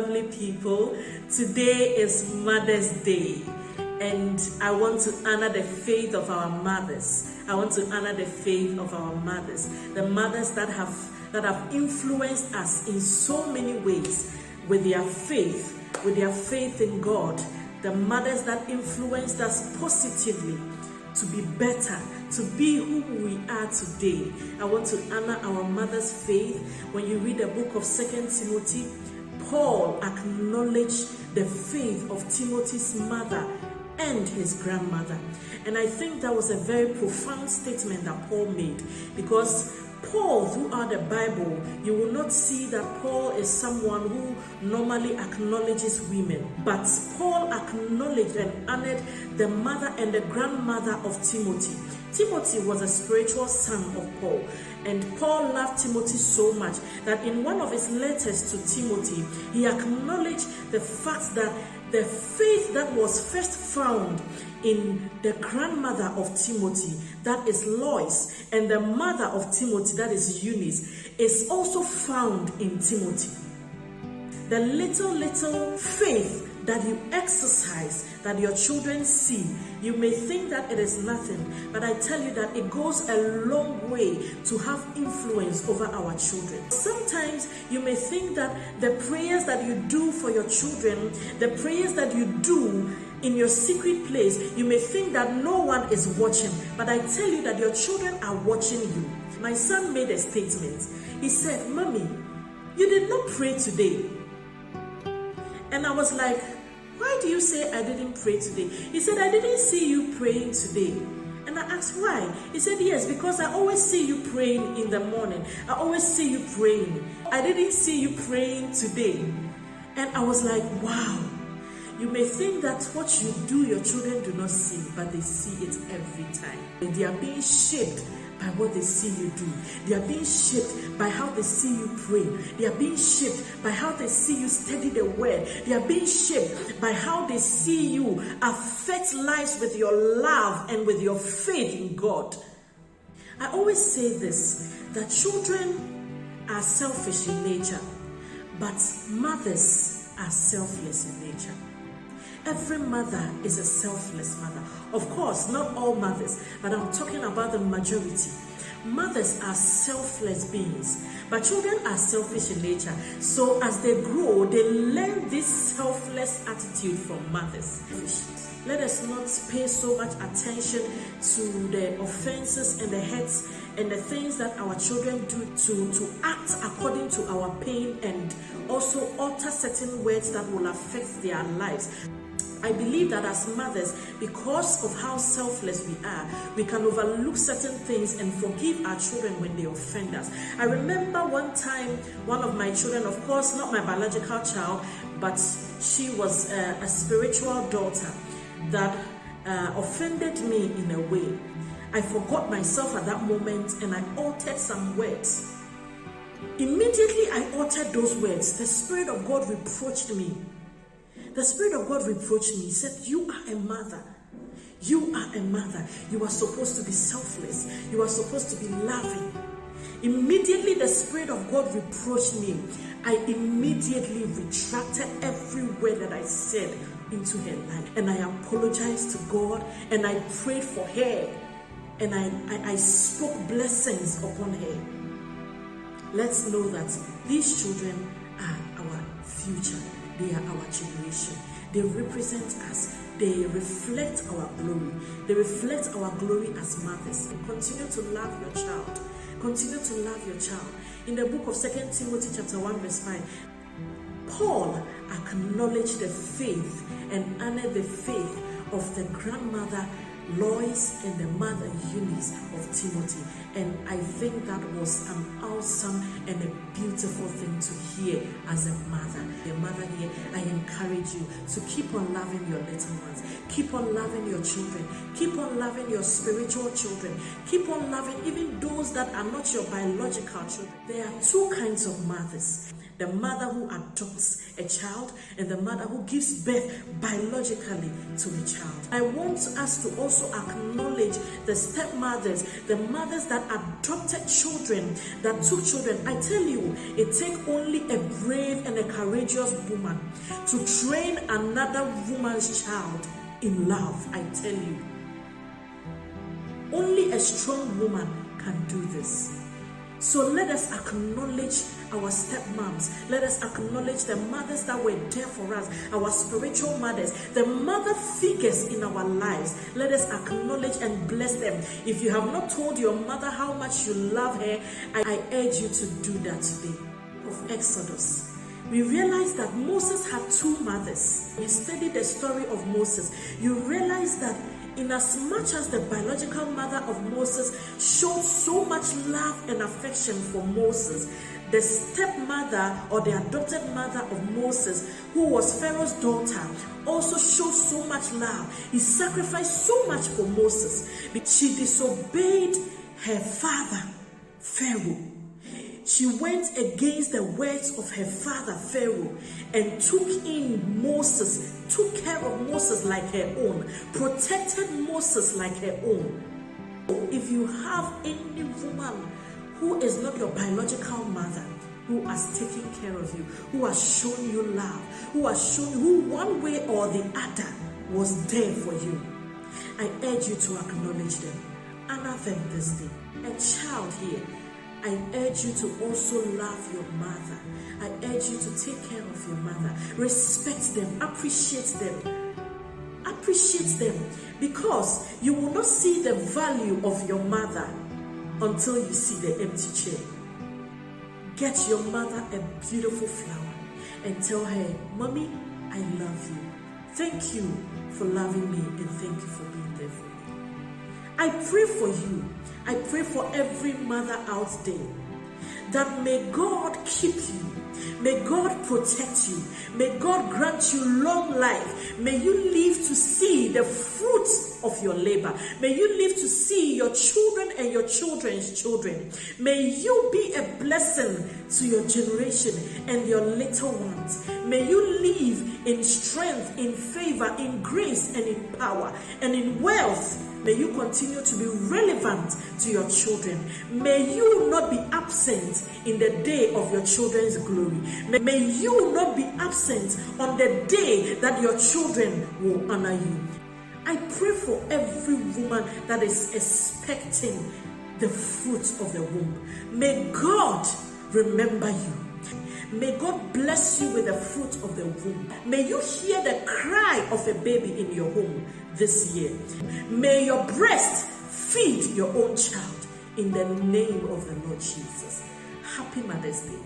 lovely people. Today is Mother's Day, and I want to honor the faith of our mothers. I want to honor the faith of our mothers, the mothers that have influenced us in so many ways with their faith in God, the mothers that influenced us positively to be better, to be who we are today. I want to honor our mother's faith. When you read the book of 2 Timothy, Paul acknowledged the faith of Timothy's mother and his grandmother. And I think that was a very profound statement that Paul made, because Paul, throughout the Bible, you will not see that Paul is someone who normally acknowledges women. But Paul acknowledged and honored the mother and the grandmother of Timothy. Timothy was a spiritual son of Paul. And Paul loved Timothy so much that in one of his letters to Timothy, he acknowledged the fact that the faith that was first found in the grandmother of Timothy, that is Lois, and the mother of Timothy, that is Eunice, is also found in Timothy. The little faith that you exercise, that your children see, you may think that it is nothing, but I tell you that it goes a long way to have influence over our children. Sometimes you may think that the prayers that you do for your children, the prayers that you do in your secret place, you may think that no one is watching, but I tell you that your children are watching you. My son made a statement. He said, "Mommy, you did not pray today." And I was like, "Why do you say I didn't pray today?" He said, "I didn't see you praying today." And I asked why. He said, "Yes, because I always see you praying in the morning. I always see you praying. I didn't see you praying today." And I was like, wow. You may think that what you do, your children do not see, but they see it every time. They are being shaped by what they see you do. They are being shaped by how they see you pray. They are being shaped by how they see you study the word. They are being shaped by how they see you affect lives with your love and with your faith in God. I always say this, that children are selfish in nature, but mothers are selfless in nature. Every mother is a selfless mother. Of course, not all mothers, but I'm talking about the majority. Mothers are selfless beings, but children are selfish in nature. So as they grow, they learn this selfless attitude from mothers. Let us not pay so much attention to the offenses and the hurts and the things that our children do to act according to our pain, and also utter certain words that will affect their lives. I believe that as mothers, because of how selfless we are, we can overlook certain things and forgive our children when they offend us. I remember one time, one of my children, of course not my biological child, but she was a spiritual daughter, that offended me in a way. I forgot myself at that moment and I uttered some words. Immediately I uttered those words, the Spirit of God reproached me. The Spirit of God reproached me. He said, "You are a mother. You are a mother. You are supposed to be selfless. You are supposed to be loving." Immediately the Spirit of God reproached me. I immediately retracted every word that I said into her life. And I apologized to God, and I prayed for her. And I spoke blessings upon her. Let's know that these children are our future. They are our generation. They represent us. They reflect our glory. They reflect our glory as mothers. Continue to love your child. Continue to love your child. In the book of 2 Timothy chapter 1 verse 5, Paul acknowledged the faith and honored the faith of the grandmother Lois and the mother Eunice of Timothy. And I think that was an awesome and a beautiful thing to hear as a mother. A mother here, I encourage you to keep on loving your little ones. Keep on loving your children. Keep on loving your spiritual children. Keep on loving even those that are not your biological children. There are two kinds of mothers. The mother who adopts a child and the mother who gives birth biologically to a child. I want us to also acknowledge the stepmothers, the mothers that adopted children, that took children. I tell you, it takes only a brave and a a courageous woman to train another woman's child in love. I tell you, only a strong woman can do this. So let us acknowledge our stepmoms. Let us acknowledge the mothers that were there for us, our spiritual mothers, the mother figures in our lives. Let us acknowledge and bless them. If you have not told your mother how much you love her, I urge you to do that today. Of Exodus, we realize that Moses had two mothers. You study the story of Moses, you realize that in as much as the biological mother of Moses showed so much love and affection for Moses, the stepmother or the adopted mother of Moses, who was Pharaoh's daughter, also showed so much love. He sacrificed so much for Moses. She disobeyed her father, Pharaoh. She went against the words of her father Pharaoh and took in Moses, took care of Moses like her own, protected Moses like her own. If you have any woman who is not your biological mother, who has taken care of you, who has shown you love, who has shown you, who one way or the other was there for you, I urge you to acknowledge them. Honor them this day. A child here, I urge you to also love your mother. I urge you to take care of your mother. Respect them. Appreciate them. Appreciate them. Because you will not see the value of your mother until you see the empty chair. Get your mother a beautiful flower and tell her, Mommy, I love you. Thank you for loving me and thank you for being there for me. I pray for you. I pray for every mother out there that may God keep you. May God protect you. May God grant you long life. May you live to see the fruits of your labor. May you live to see your children and your children's children. May you be a blessing to your generation and your little ones. May you live in strength, in favor, in grace, and in power, and in wealth. May you continue to be relevant to your children. May you not be absent in the day of your children's glory. May you not be absent on the day that your children will honor you. I pray for every woman that is expecting the fruit of the womb. May God remember you. May God bless you with the fruit of the womb. May you hear the cry of a baby in your home this year. May your breast feed your own child in the name of the Lord Jesus. Happy Mother's Day.